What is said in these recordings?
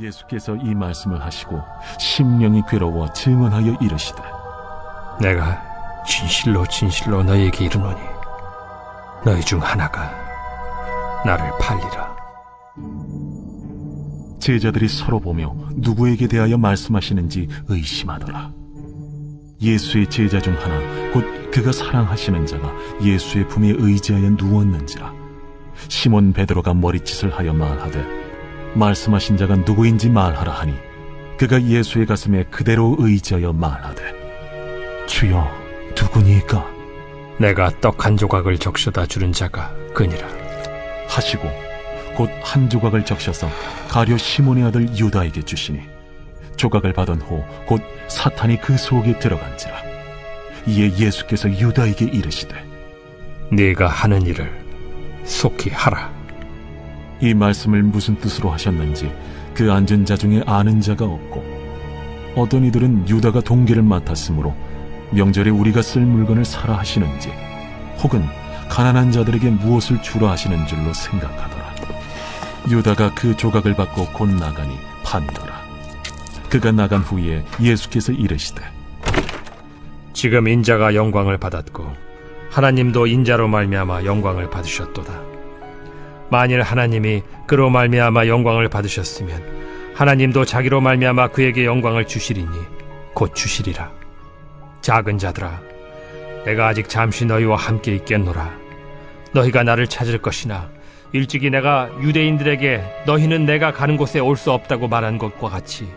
예수께서 이 말씀을 하시고 심령이 괴로워 증언하여 이르시되 내가 진실로 진실로 너희에게 이르노니 너희 중 하나가 나를 팔리라. 제자들이 서로 보며 누구에게 대하여 말씀하시는지 의심하더라. 예수의 제자 중 하나 곧 그가 사랑하시는 자가 예수의 품에 의지하여 누웠는지라. 시몬 베드로가 머리짓을 하여 말하되 말씀하신 자가 누구인지 말하라 하니 그가 예수의 가슴에 그대로 의지하여 말하되 주여 누구니까 내가 떡 한 조각을 적셔다 주는 자가 그니라 하시고 곧 한 조각을 적셔서 가룟 시몬의 아들 유다에게 주시니 조각을 받은 후 곧 사탄이 그 속에 들어간지라. 이에 예수께서 유다에게 이르시되 네가 하는 일을 속히 하라. 이 말씀을 무슨 뜻으로 하셨는지 그 앉은 자 중에 아는 자가 없고 어떤 이들은 유다가 동계를 맡았으므로 명절에 우리가 쓸 물건을 사라 하시는지 혹은 가난한 자들에게 무엇을 주라 하시는 줄로 생각하더라. 유다가 그 조각을 받고 곧 나가니 판더라. 그가 나간 후에 예수께서 이르시되 지금 인자가 영광을 받았고 하나님도 인자로 말미암아 영광을 받으셨도다. 만일 하나님이 그로 말미암아 영광을 받으셨으면 하나님도 자기로 말미암아 그에게 영광을 주시리니 곧 주시리라. 작은 자들아, 내가 아직 잠시 너희와 함께 있겠노라. 너희가 나를 찾을 것이나 일찍이 내가 유대인들에게 너희는 내가 가는 곳에 올 수 없다고 말한 것과 같이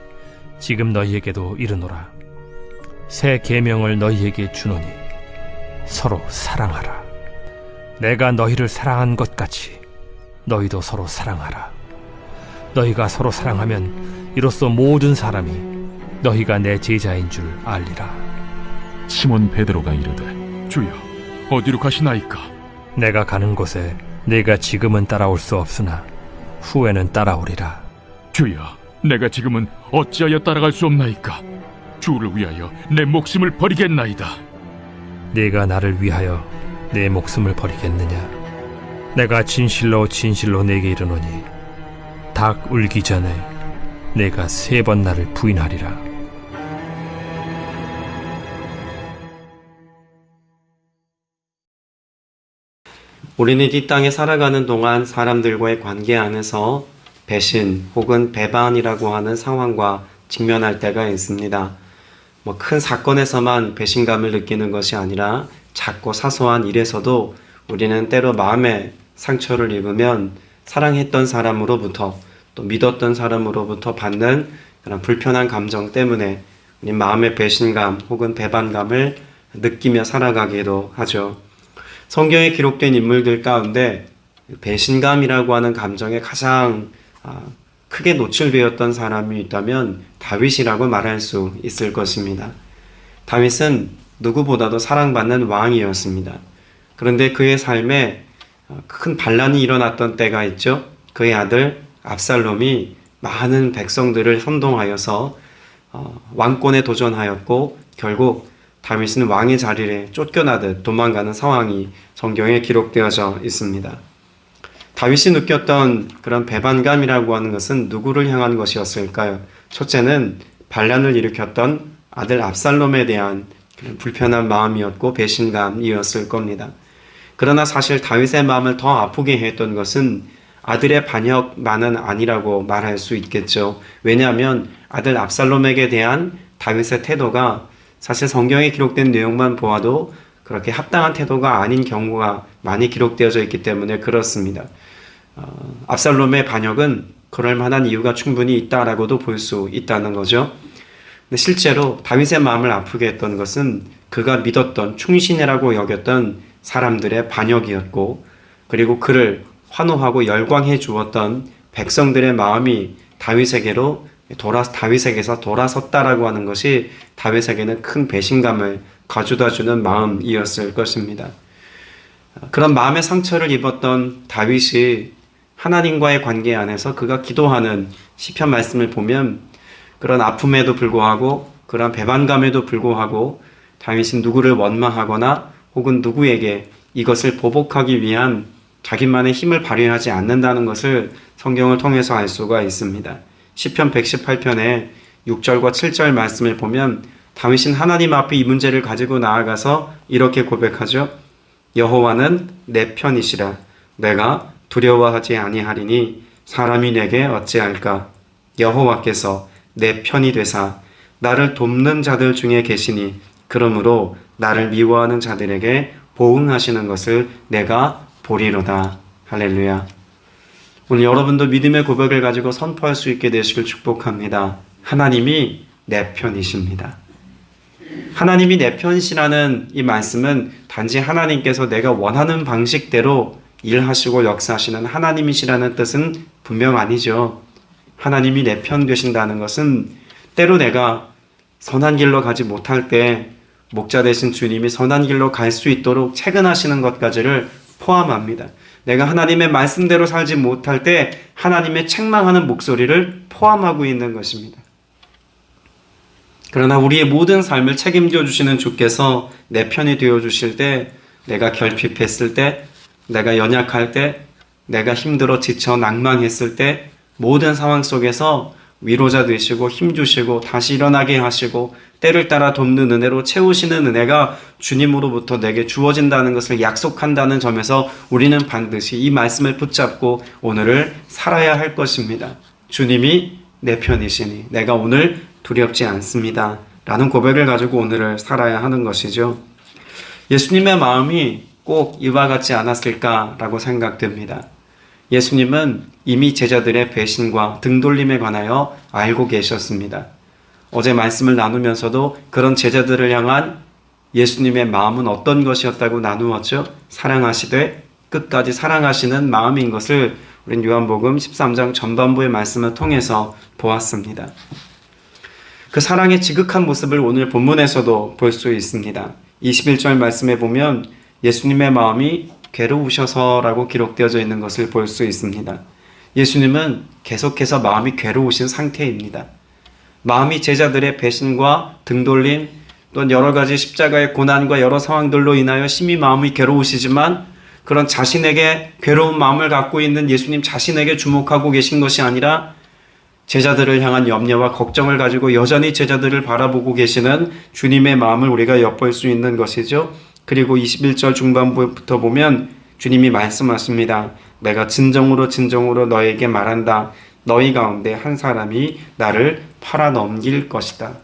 지금 너희에게도 이르노라. 새 계명을 너희에게 주노니 서로 사랑하라. 내가 너희를 사랑한 것 같이 너희도 서로 사랑하라. 너희가 서로 사랑하면 이로써 모든 사람이 너희가 내 제자인 줄 알리라. 시몬 베드로가 이르되 주여, 어디로 가시나이까? 내가 가는 곳에 네가 지금은 따라올 수 없으나 후에는 따라오리라. 주여, 내가 지금은 어찌하여 따라갈 수 없나이까? 주를 위하여 내 목숨을 버리겠나이다. 네가 나를 위하여 내 목숨을 버리겠느냐? 내가 진실로 진실로 네게 이르노니 닭 울기 전에 내가 3번 나를 부인하리라. 우리는 이 땅에 살아가는 동안 사람들과의 관계 안에서 배신 혹은 배반이라고 하는 상황과 직면할 때가 있습니다. 큰 사건에서만 배신감을 느끼는 것이 아니라 작고 사소한 일에서도 우리는 때로 마음에 상처를 입으면 사랑했던 사람으로부터 또 믿었던 사람으로부터 받는 그런 불편한 감정 때문에 우리 마음의 배신감 혹은 배반감을 느끼며 살아가기도 하죠. 성경에 기록된 인물들 가운데 배신감이라고 하는 감정에 가장 크게 노출되었던 사람이 있다면 다윗이라고 말할 수 있을 것입니다. 다윗은 누구보다도 사랑받는 왕이었습니다. 그런데 그의 삶에 큰 반란이 일어났던 때가 있죠. 그의 아들 압살롬이 많은 백성들을 선동하여서 왕권에 도전하였고 결국 다윗은 왕의 자리에 쫓겨나듯 도망가는 상황이 성경에 기록되어져 있습니다. 다윗이 느꼈던 그런 배반감이라고 하는 것은 누구를 향한 것이었을까요? 첫째는 반란을 일으켰던 아들 압살롬에 대한 그런 불편한 마음이었고 배신감이었을 겁니다. 그러나 사실 다윗의 마음을 더 아프게 했던 것은 아들의 반역만은 아니라고 말할 수 있겠죠. 왜냐하면 아들 압살롬에게 대한 다윗의 태도가 사실 성경에 기록된 내용만 보아도 그렇게 합당한 태도가 아닌 경우가 많이 기록되어져 있기 때문에 그렇습니다. 압살롬의 반역은 그럴 만한 이유가 충분히 있다라고도 볼 수 있다는 거죠. 근데 실제로 다윗의 마음을 아프게 했던 것은 그가 믿었던 충신이라고 여겼던 사람들의 반역이었고 그리고 그를 환호하고 열광해 주었던 백성들의 마음이 다윗에게서 돌아섰다라고 하는 것이 다윗에게는 큰 배신감을 가져다주는 마음이었을 것입니다. 그런 마음의 상처를 입었던 다윗이 하나님과의 관계 안에서 그가 기도하는 시편 말씀을 보면 그런 아픔에도 불구하고 그런 배반감에도 불구하고 다윗은 누구를 원망하거나 혹은 누구에게 이것을 보복하기 위한 자기만의 힘을 발휘하지 않는다는 것을 성경을 통해서 알 수가 있습니다. 시편 118편의 6절과 7절 말씀을 보면 다윗은 하나님 앞에 이 문제를 가지고 나아가서 이렇게 고백하죠. 여호와는 내 편이시라. 내가 두려워하지 아니하리니 사람이 내게 어찌할까. 여호와께서 내 편이 되사 나를 돕는 자들 중에 계시니 그러므로 나를 미워하는 자들에게 보응하시는 것을 내가 보리로다. 할렐루야. 오늘 여러분도 믿음의 고백을 가지고 선포할 수 있게 되시길 축복합니다. 하나님이 내 편이십니다. 하나님이 내 편이시라는 이 말씀은 단지 하나님께서 내가 원하는 방식대로 일하시고 역사하시는 하나님이시라는 뜻은 분명 아니죠. 하나님이 내 편 되신다는 것은 때로 내가 선한 길로 가지 못할 때 목자 되신 주님이 선한 길로 갈 수 있도록 채근하시는 것까지를 포함합니다. 내가 하나님의 말씀대로 살지 못할 때 하나님의 책망하는 목소리를 포함하고 있는 것입니다. 그러나 우리의 모든 삶을 책임져 주시는 주께서 내 편이 되어 주실 때, 내가 결핍했을 때, 내가 연약할 때, 내가 힘들어 지쳐 낭망했을 때 모든 상황 속에서 위로자 되시고 힘주시고 다시 일어나게 하시고 때를 따라 돕는 은혜로 채우시는 은혜가 주님으로부터 내게 주어진다는 것을 약속한다는 점에서 우리는 반드시 이 말씀을 붙잡고 오늘을 살아야 할 것입니다. 주님이 내 편이시니 내가 오늘 두렵지 않습니다. 라는 고백을 가지고 오늘을 살아야 하는 것이죠. 예수님의 마음이 꼭 이와 같지 않았을까라고 생각됩니다. 예수님은 이미 제자들의 배신과 등돌림에 관하여 알고 계셨습니다. 어제 말씀을 나누면서도 그런 제자들을 향한 예수님의 마음은 어떤 것이었다고 나누었죠? 사랑하시되 끝까지 사랑하시는 마음인 것을 우린 요한복음 13장 전반부의 말씀을 통해서 보았습니다. 그 사랑의 지극한 모습을 오늘 본문에서도 볼 수 있습니다. 21절 말씀에 보면 예수님의 마음이 괴로우셔서라고 기록되어져 있는 것을 볼 수 있습니다. 예수님은 계속해서 마음이 괴로우신 상태입니다. 마음이 제자들의 배신과 등돌림 또는 여러 가지 십자가의 고난과 여러 상황들로 인하여 심히 마음이 괴로우시지만 그런 자신에게 괴로운 마음을 갖고 있는 예수님 자신에게 주목하고 계신 것이 아니라 제자들을 향한 염려와 걱정을 가지고 여전히 제자들을 바라보고 계시는 주님의 마음을 우리가 엿볼 수 있는 것이죠. 그리고 21절 중반부부터 보면 주님이 말씀하십니다. 내가 진정으로 너에게 말한다. 너희 가운데 한 사람이 나를 팔아넘길 것이다.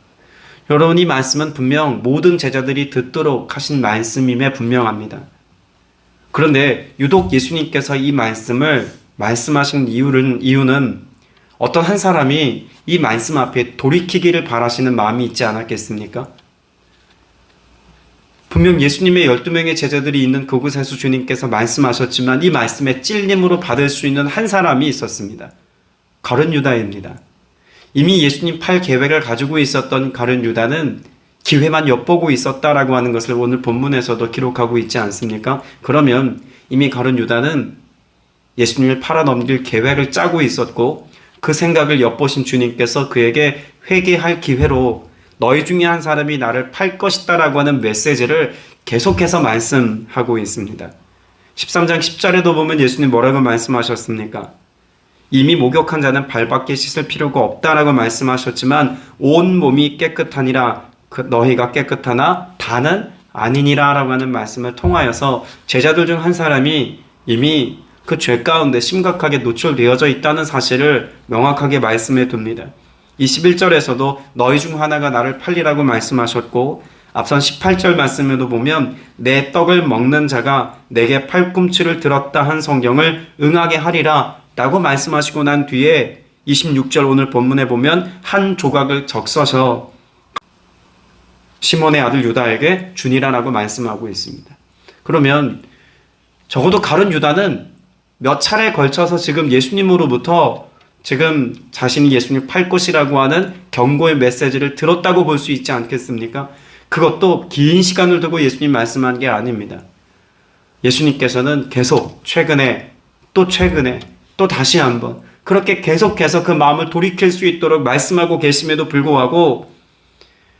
여러분, 이 말씀은 분명 모든 제자들이 듣도록 하신 말씀임에 분명합니다. 그런데 유독 예수님께서 이 말씀을 말씀하신 이유는 어떤 한 사람이 이 말씀 앞에 돌이키기를 바라시는 마음이 있지 않았겠습니까? 분명 예수님의 12명의 제자들이 있는 그곳에서 주님께서 말씀하셨지만 이 말씀에 찔림으로 받을 수 있는 한 사람이 있었습니다. 가룟 유다입니다. 이미 예수님 팔 계획을 가지고 있었던 가룟 유다는 기회만 엿보고 있었다라고 하는 것을 오늘 본문에서도 기록하고 있지 않습니까? 그러면 이미 가룟 유다는 예수님을 팔아넘길 계획을 짜고 있었고 그 생각을 엿보신 주님께서 그에게 회개할 기회로 너희 중에 한 사람이 나를 팔 것이다 라고 하는 메시지를 계속해서 말씀하고 있습니다. 13장 10절에도 보면 예수님 뭐라고 말씀하셨습니까? 이미 목욕한 자는 발밖에 씻을 필요가 없다라고 말씀하셨지만 온 몸이 깨끗하니라 너희가 깨끗하나 다는 아니니라 라고 하는 말씀을 통하여서 제자들 중 한 사람이 이미 그 죄 가운데 심각하게 노출되어져 있다는 사실을 명확하게 말씀해 둡니다. 21절에서도 너희 중 하나가 나를 팔리라고 말씀하셨고 앞선 18절 말씀에도 보면 내 떡을 먹는 자가 내게 팔꿈치를 들었다 한 성경을 응하게 하리라 라고 말씀하시고 난 뒤에 26절 오늘 본문에 보면 한 조각을 적셔서 시몬의 아들 유다에게 주니라라고 말씀하고 있습니다. 그러면 적어도 가룟 유다는 몇 차례에 걸쳐서 지금 예수님으로부터 지금 자신이 예수님 팔 것이라고 하는 경고의 메시지를 들었다고 볼 수 있지 않겠습니까? 그것도 긴 시간을 두고 예수님 말씀한 게 아닙니다. 예수님께서는 계속 최근에 또 다시 한번 그렇게 계속해서 그 마음을 돌이킬 수 있도록 말씀하고 계심에도 불구하고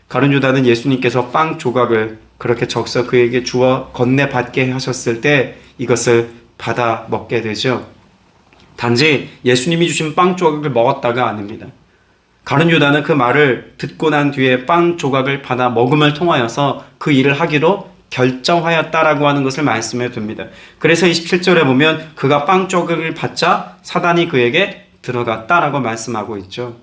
가룟 유다는 예수님께서 빵 조각을 그렇게 적서 그에게 주어 건네받게 하셨을 때 이것을 받아 먹게 되죠. 단지 예수님이 주신 빵 조각을 먹었다가 아닙니다. 가룟 유다는 그 말을 듣고 난 뒤에 빵 조각을 받아 먹음을 통하여서 그 일을 하기로 결정하였다라고 하는 것을 말씀해 둡니다. 그래서 27절에 보면 그가 빵 조각을 받자 사단이 그에게 들어갔다라고 말씀하고 있죠.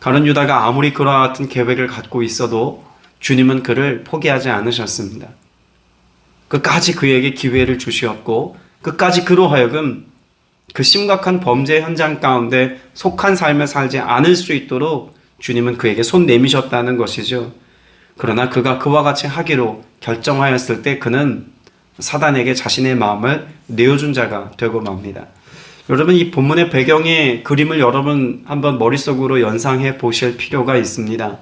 가룟 유다가 아무리 그와 같은 계획을 갖고 있어도 주님은 그를 포기하지 않으셨습니다. 끝까지 그에게 기회를 주시었고 끝까지 그로 하여금 그 심각한 범죄 현장 가운데 속한 삶을 살지 않을 수 있도록 주님은 그에게 손 내미셨다는 것이죠. 그러나 그가 그와 같이 하기로 결정하였을 때 그는 사단에게 자신의 마음을 내어준 자가 되고 맙니다. 여러분, 이 본문의 배경의 그림을 여러분 한번 머릿속으로 연상해 보실 필요가 있습니다.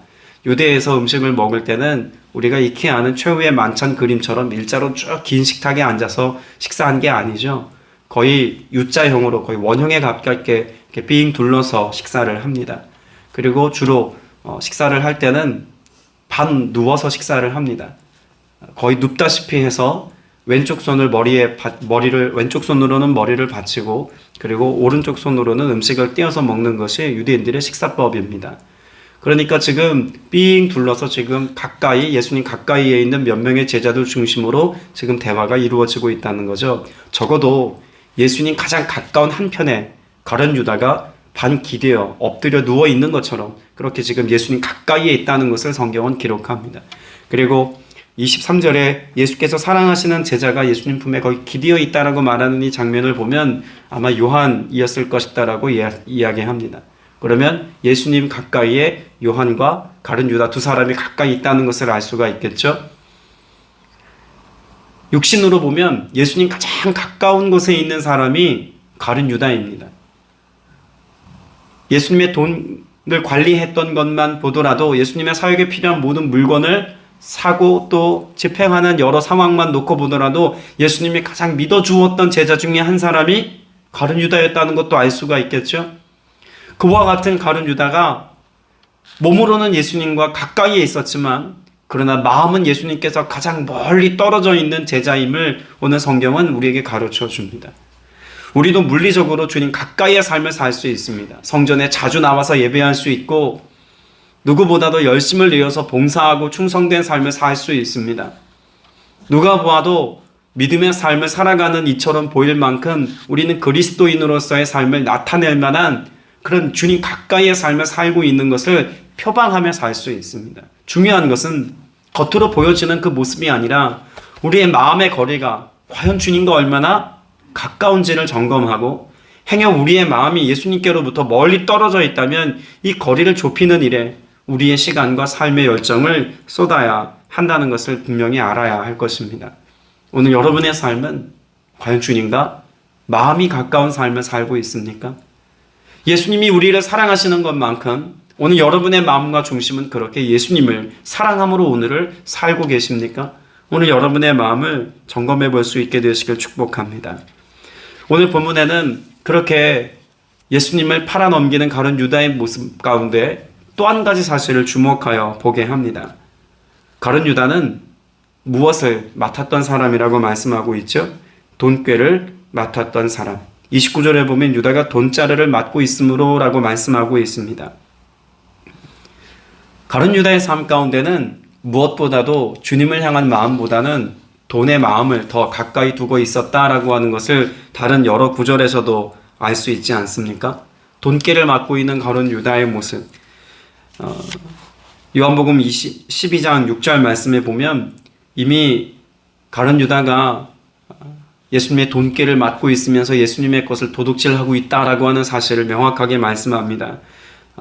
유대에서 음식을 먹을 때는 우리가 익히 아는 최후의 만찬 그림처럼 일자로 쭉 긴 식탁에 앉아서 식사한 게 아니죠. 거의 U자형으로 거의 원형에 가깝게 이렇게 빙 둘러서 식사를 합니다. 그리고 주로 식사를 할 때는 반 누워서 식사를 합니다. 거의 눕다시피 해서 왼쪽 손을 왼쪽 손으로는 머리를 받치고 그리고 오른쪽 손으로는 음식을 띄어서 먹는 것이 유대인들의 식사법입니다. 그러니까 지금 삥 둘러서 지금 예수님 가까이에 있는 몇 명의 제자들 중심으로 지금 대화가 이루어지고 있다는 거죠. 적어도 예수님 가장 가까운 한편에 가룟 유다가 반 기대어 엎드려 누워 있는 것처럼 그렇게 지금 예수님 가까이에 있다는 것을 성경은 기록합니다. 그리고 23절에 예수께서 사랑하시는 제자가 예수님 품에 거의 기대어 있다라고 말하는 이 장면을 보면 아마 요한이었을 것이다라고 이야기합니다. 그러면 예수님 가까이에 요한과 가룟 유다 두 사람이 가까이 있다는 것을 알 수가 있겠죠. 육신으로 보면 예수님 가장 가까운 곳에 있는 사람이 가룟 유다입니다. 예수님의 돈을 관리했던 것만 보더라도 예수님의 사역에 필요한 모든 물건을 사고 또 집행하는 여러 상황만 놓고 보더라도 예수님이 가장 믿어주었던 제자 중에 한 사람이 가룟 유다였다는 것도 알 수가 있겠죠. 그와 같은 가룟 유다가 몸으로는 예수님과 가까이에 있었지만 그러나 마음은 예수님께서 가장 멀리 떨어져 있는 제자임을 오늘 성경은 우리에게 가르쳐 줍니다. 우리도 물리적으로 주님 가까이의 삶을 살 수 있습니다. 성전에 자주 나와서 예배할 수 있고 누구보다도 열심을 내어서 봉사하고 충성된 삶을 살 수 있습니다. 누가 보아도 믿음의 삶을 살아가는 이처럼 보일 만큼 우리는 그리스도인으로서의 삶을 나타낼 만한 그런 주님 가까이의 삶을 살고 있는 것을 표방하며 살 수 있습니다. 중요한 것은 겉으로 보여지는 그 모습이 아니라 우리의 마음의 거리가 과연 주님과 얼마나 가까운지를 점검하고 행여 우리의 마음이 예수님께로부터 멀리 떨어져 있다면 이 거리를 좁히는 일에 우리의 시간과 삶의 열정을 쏟아야 한다는 것을 분명히 알아야 할 것입니다. 오늘 여러분의 삶은 과연 주님과 마음이 가까운 삶을 살고 있습니까? 예수님이 우리를 사랑하시는 것만큼 오늘 여러분의 마음과 중심은 그렇게 예수님을 사랑함으로 오늘을 살고 계십니까? 오늘 여러분의 마음을 점검해 볼 수 있게 되시길 축복합니다. 오늘 본문에는 그렇게 예수님을 팔아넘기는 가룟 유다의 모습 가운데 또 한 가지 사실을 주목하여 보게 합니다. 가룟 유다는 무엇을 맡았던 사람이라고 말씀하고 있죠? 돈꾀를 맡았던 사람. 29절에 보면 유다가 돈자르를 맡고 있으므로 라고 말씀하고 있습니다. 가룟 유다의 삶 가운데는 무엇보다도 주님을 향한 마음보다는 돈의 마음을 더 가까이 두고 있었다라고 하는 것을 다른 여러 구절에서도 알 수 있지 않습니까? 돈꾀를 맡고 있는 가룟 유다의 모습. 요한복음 12장 6절 말씀에 보면 이미 가룟 유다가 예수님의 돈꾀를 맡고 있으면서 예수님의 것을 도둑질하고 있다라고 하는 사실을 명확하게 말씀합니다.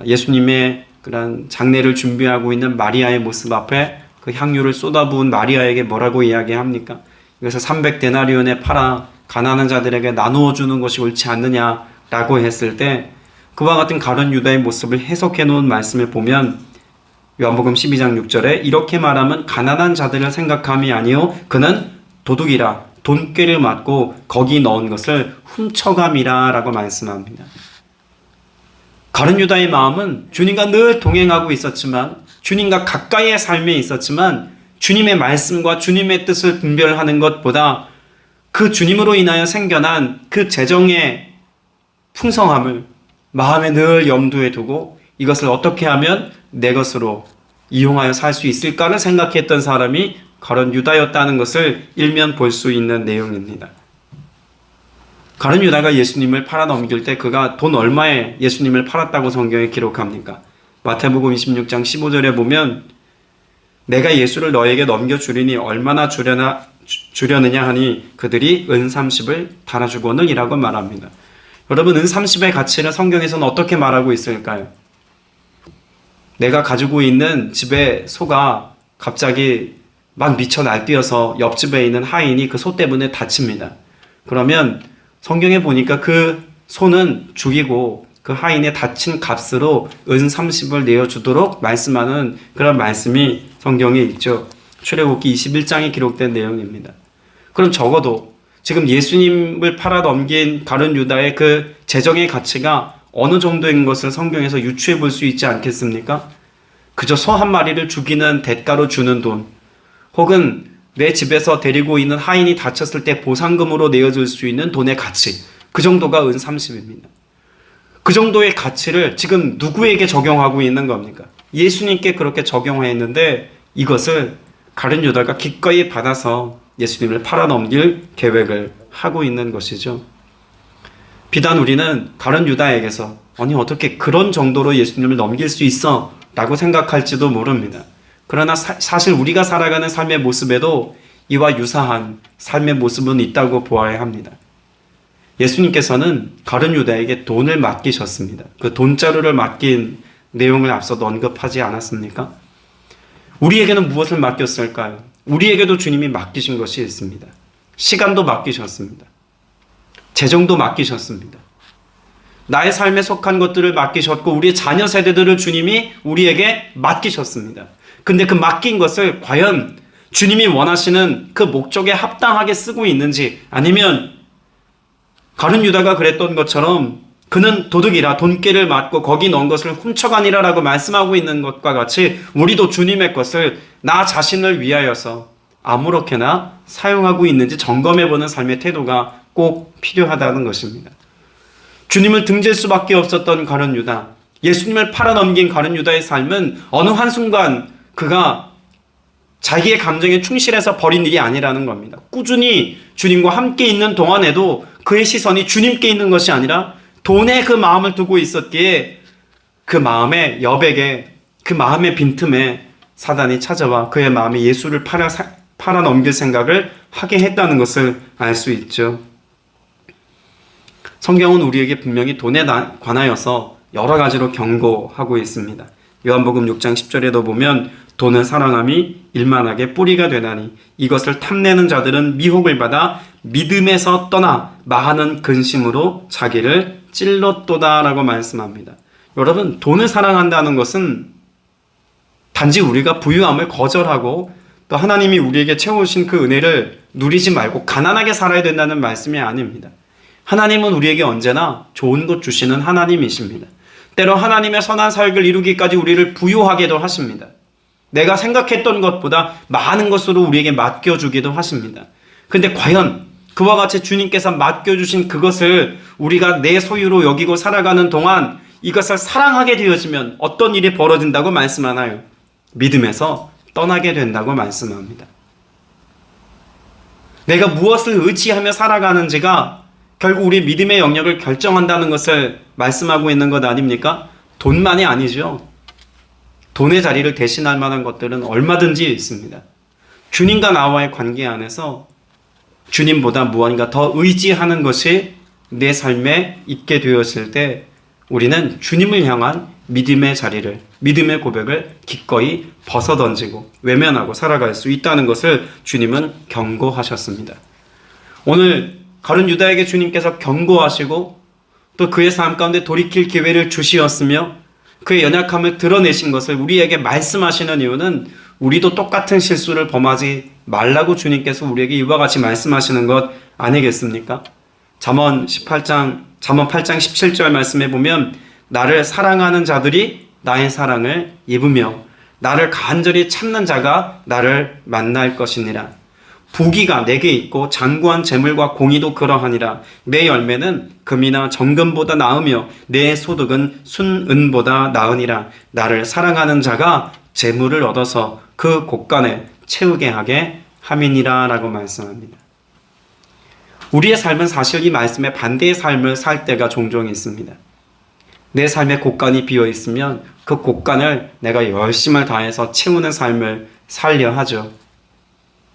예수님의 그런 장례를 준비하고 있는 마리아의 모습 앞에 그 향유를 쏟아부은 마리아에게 뭐라고 이야기합니까? 이것을 300데나리온에 팔아 가난한 자들에게 나누어 주는 것이 옳지 않느냐라고 했을 때 그와 같은 가룟 유다의 모습을 해석해 놓은 말씀을 보면 요한복음 12장 6절에 이렇게 말하면 가난한 자들을 생각함이 아니요 그는 도둑이라 돈꾀를 맡고 거기 넣은 것을 훔쳐감이라 라고 말씀합니다. 가룟 유다의 마음은 주님과 늘 동행하고 있었지만 주님과 가까이의 삶에 있었지만 주님의 말씀과 주님의 뜻을 분별하는 것보다 그 주님으로 인하여 생겨난 그 재정의 풍성함을 마음에 늘 염두에 두고 이것을 어떻게 하면 내 것으로 이용하여 살 수 있을까를 생각했던 사람이 가룟 유다였다는 것을 일면 볼 수 있는 내용입니다. 가룟 유다가 예수님을 팔아 넘길 때 그가 돈 얼마에 예수님을 팔았다고 성경에 기록합니까? 마태복음 26장 15절에 보면 내가 예수를 너에게 넘겨주리니 얼마나 주려느냐 하니 그들이 은 30을 달아주거늘이라고 말합니다. 여러분, 은 30의 가치를 성경에서는 어떻게 말하고 있을까요? 내가 가지고 있는 집에 소가 갑자기 막 미쳐 날뛰어서 옆집에 있는 하인이 그 소 때문에 다칩니다. 그러면 성경에 보니까 그 소는 죽이고 그 하인의 다친 값으로 은 30을 내어주도록 말씀하는 그런 말씀이 성경에 있죠. 출애굽기 21장에 기록된 내용입니다. 그럼 적어도 지금 예수님을 팔아 넘긴 가룟 유다의 그 재정의 가치가 어느 정도인 것을 성경에서 유추해 볼 수 있지 않겠습니까? 그저 소 한 마리를 죽이는 대가로 주는 돈, 혹은 내 집에서 데리고 있는 하인이 다쳤을 때 보상금으로 내어줄 수 있는 돈의 가치, 그 정도가 은 30입니다. 그 정도의 가치를 지금 누구에게 적용하고 있는 겁니까? 예수님께 그렇게 적용했는데 이것을 가룟 유다가 기꺼이 받아서 예수님을 팔아넘길 계획을 하고 있는 것이죠. 비단 우리는 가룟 유다에게서 아니 어떻게 그런 정도로 예수님을 넘길 수 있어? 라고 생각할지도 모릅니다. 그러나 사실 우리가 살아가는 삶의 모습에도 이와 유사한 삶의 모습은 있다고 보아야 합니다. 예수님께서는 가룟 유다에게 돈을 맡기셨습니다. 그 돈자루를 맡긴 내용을 앞서도 언급하지 않았습니까? 우리에게는 무엇을 맡겼을까요? 우리에게도 주님이 맡기신 것이 있습니다. 시간도 맡기셨습니다. 재정도 맡기셨습니다. 나의 삶에 속한 것들을 맡기셨고 우리의 자녀 세대들을 주님이 우리에게 맡기셨습니다. 근데 그 맡긴 것을 과연 주님이 원하시는 그 목적에 합당하게 쓰고 있는지, 아니면 가룟 유다가 그랬던 것처럼 그는 도둑이라 돈깨를 맞고 거기 넣은 것을 훔쳐가니라 라고 말씀하고 있는 것과 같이 우리도 주님의 것을 나 자신을 위하여서 아무렇게나 사용하고 있는지 점검해보는 삶의 태도가 꼭 필요하다는 것입니다. 주님을 등질 수밖에 없었던 가룟 유다, 예수님을 팔아넘긴 가룟 유다의 삶은 어느 한순간 그가 자기의 감정에 충실해서 버린 일이 아니라는 겁니다. 꾸준히 주님과 함께 있는 동안에도 그의 시선이 주님께 있는 것이 아니라 돈에 그 마음을 두고 있었기에 그 마음의 여백에, 그 마음의 빈틈에 사단이 찾아와 그의 마음에 예수를 팔아넘길 생각을 하게 했다는 것을 알 수 있죠. 성경은 우리에게 분명히 돈에 관하여서 여러 가지로 경고하고 있습니다. 요한복음 6장 10절에도 보면 돈을 사랑함이 일만하게 뿌리가 되나니 이것을 탐내는 자들은 미혹을 받아 믿음에서 떠나 마하는 근심으로 자기를 찔렀도다 라고 말씀합니다. 여러분, 돈을 사랑한다는 것은 단지 우리가 부유함을 거절하고 또 하나님이 우리에게 채워주신 그 은혜를 누리지 말고 가난하게 살아야 된다는 말씀이 아닙니다. 하나님은 우리에게 언제나 좋은 것 주시는 하나님이십니다. 때로 하나님의 선한 사역을 이루기까지 우리를 부유하게도 하십니다. 내가 생각했던 것보다 많은 것으로 우리에게 맡겨주기도 하십니다. 근데 과연 그와 같이 주님께서 맡겨주신 그것을 우리가 내 소유로 여기고 살아가는 동안 이것을 사랑하게 되어지면 어떤 일이 벌어진다고 말씀하나요? 믿음에서 떠나게 된다고 말씀합니다. 내가 무엇을 의지하며 살아가는지가 결국 우리 믿음의 영역을 결정한다는 것을 말씀하고 있는 것 아닙니까? 돈만이 아니죠. 돈의 자리를 대신할 만한 것들은 얼마든지 있습니다. 주님과 나와의 관계 안에서 주님보다 무언가 더 의지하는 것이 내 삶에 있게 되었을 때 우리는 주님을 향한 믿음의 자리를, 믿음의 고백을 기꺼이 벗어던지고 외면하고 살아갈 수 있다는 것을 주님은 경고하셨습니다. 오늘 가룟 유다에게 주님께서 경고하시고 또 그의 삶 가운데 돌이킬 기회를 주시었으며 그의 연약함을 드러내신 것을 우리에게 말씀하시는 이유는 우리도 똑같은 실수를 범하지 말라고 주님께서 우리에게 이와 같이 말씀하시는 것 아니겠습니까? 잠언 8장 17절 말씀해 보면 나를 사랑하는 자들이 나의 사랑을 입으며 나를 간절히 찾는 자가 나를 만날 것이니라. 부귀가 내게 있고 장구한 재물과 공의도 그러하니라. 내 열매는 금이나 정금보다 나으며 내 소득은 순은보다 나으니라. 나를 사랑하는 자가 재물을 얻어서 그 곳간에 채우게 하게 함이니라 라고 말씀합니다. 우리의 삶은 사실 이 말씀에 반대의 삶을 살 때가 종종 있습니다. 내 삶의 곳간이 비어 있으면 그 곳간을 내가 열심을 다해서 채우는 삶을 살려 하죠.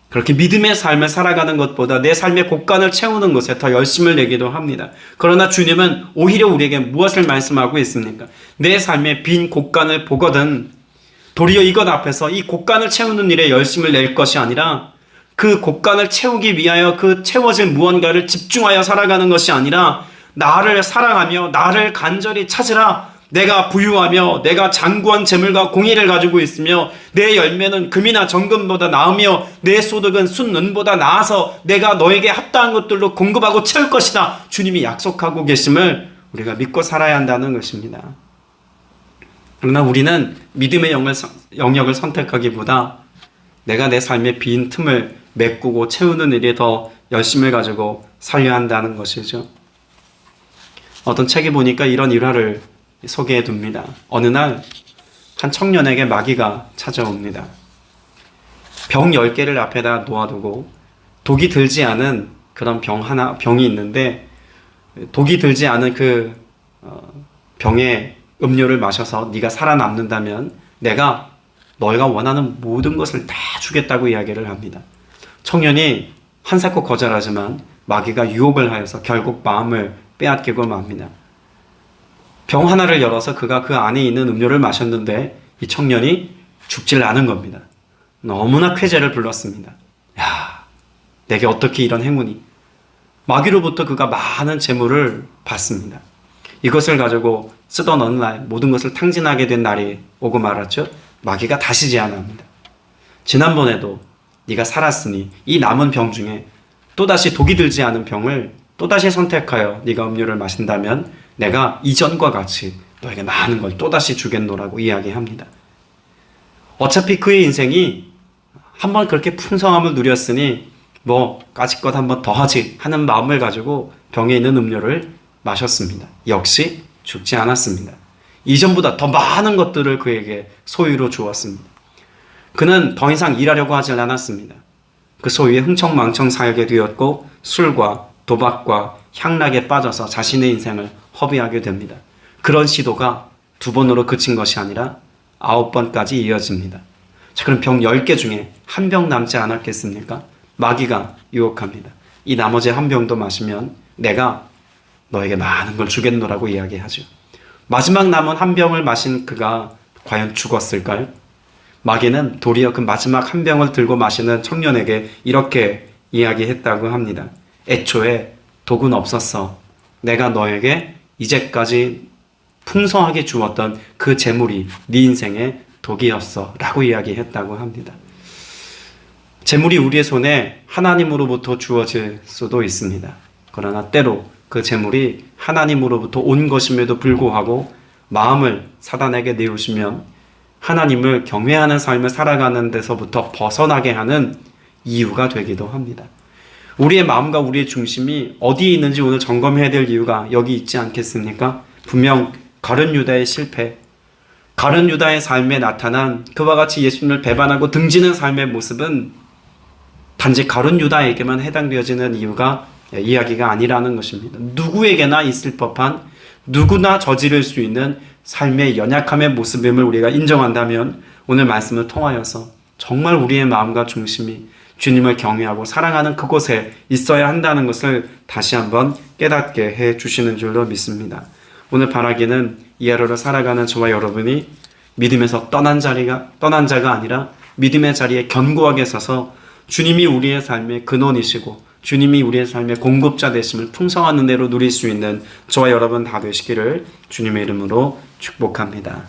그렇게 믿음의 삶을 살아가는 것보다 내 삶의 곳간을 채우는 것에 더 열심을 내기도 합니다. 그러나 주님은 오히려 우리에게 무엇을 말씀하고 있습니까? 내 삶의 빈 곳간을 보거든 도리어 이것 앞에서 이 곳간을 채우는 일에 열심을 낼 것이 아니라 그 곳간을 채우기 위하여 그 채워질 무언가를 집중하여 살아가는 것이 아니라 나를 사랑하며 나를 간절히 찾으라. 내가 부유하며 내가 장구한 재물과 공의를 가지고 있으며 내 열매는 금이나 정금보다 나으며 내 소득은 순은보다 나아서 내가 너에게 합당한 것들로 공급하고 채울 것이다. 주님이 약속하고 계심을 우리가 믿고 살아야 한다는 것입니다. 그러나 우리는 믿음의 영역을 선택하기보다 내가 내 삶의 빈 틈을 메꾸고 채우는 일에 더 열심을 가지고 살려야 한다는 것이죠. 어떤 책에 보니까 이런 일화를 소개해 둡니다. 어느 날 한 청년에게 마귀가 찾아옵니다. 병 10개를 앞에다 놓아두고 독이 들지 않은 그런 병이 있는데 독이 들지 않은 그 병의 음료를 마셔서 네가 살아남는다면 내가 너희가 원하는 모든 것을 다 주겠다고 이야기를 합니다. 청년이 한사코 거절하지만 마귀가 유혹을 하여서 결국 마음을 빼앗기고 맙니다. 병 하나를 열어서 그가 그 안에 있는 음료를 마셨는데 이 청년이 죽질 않은 겁니다. 너무나 쾌재를 불렀습니다. 야, 내게 어떻게 이런 행운이. 마귀로부터 그가 많은 재물을 받습니다. 이것을 가지고 쓰던 어느 날 모든 것을 탕진하게 된 날이 오고 말았죠. 마귀가 다시 제안합니다. 지난번에도 네가 살았으니 이 남은 병 중에 또다시 독이 들지 않은 병을 또다시 선택하여 네가 음료를 마신다면 내가 이전과 같이 너에게 많은 걸 또다시 주겠노라고 이야기합니다. 어차피 그의 인생이 한번 그렇게 풍성함을 누렸으니 뭐 까짓것 한번 더 하지 하는 마음을 가지고 병에 있는 음료를 마셨습니다. 역시 죽지 않았습니다. 이전보다 더 많은 것들을 그에게 소유로 주었습니다. 그는 더 이상 일하려고 하지 않았습니다. 그 소유에 흥청망청 살게 되었고 술과 도박과 향락에 빠져서 자신의 인생을 허비하게 됩니다. 그런 시도가 2번으로 그친 것이 아니라 9번까지 이어집니다. 자, 그럼 병 10개 중에 한 병 남지 않았겠습니까? 마귀가 유혹합니다. 이 나머지 한 병도 마시면 내가 너에게 많은 걸 주겠노라고 이야기하죠. 마지막 남은 한 병을 마신 그가 과연 죽었을까요? 마귀는 도리어 그 마지막 한 병을 들고 마시는 청년에게 이렇게 이야기했다고 합니다. 애초에 독은 없었어. 내가 너에게 이제까지 풍성하게 주었던 그 재물이 네 인생의 독이었어 라고 이야기했다고 합니다. 재물이 우리의 손에 하나님으로부터 주어질 수도 있습니다. 그러나 때로 그 재물이 하나님으로부터 온 것임에도 불구하고 마음을 사단에게 내우시면 하나님을 경외하는 삶을 살아가는 데서부터 벗어나게 하는 이유가 되기도 합니다. 우리의 마음과 우리의 중심이 어디에 있는지 오늘 점검해야 될 이유가 여기 있지 않겠습니까? 분명 가룟 유다의 실패, 가룟 유다의 삶에 나타난 그와 같이 예수님을 배반하고 등지는 삶의 모습은 단지 가룟 유다에게만 해당되어지는 이야기가 아니라는 것입니다. 누구에게나 있을 법한, 누구나 저지를 수 있는 삶의 연약함의 모습임을 우리가 인정한다면 오늘 말씀을 통하여서 정말 우리의 마음과 중심이 주님을 경외하고 사랑하는 그곳에 있어야 한다는 것을 다시 한번 깨닫게 해 주시는 줄로 믿습니다. 오늘 바라기는 이 하루를 살아가는 저와 여러분이 믿음에서 떠난 자가 아니라 믿음의 자리에 견고하게 서서 주님이 우리의 삶의 근원이시고 주님이 우리의 삶의 공급자 되심을 풍성한 은혜로 누릴 수 있는 저와 여러분 다 되시기를 주님의 이름으로 축복합니다.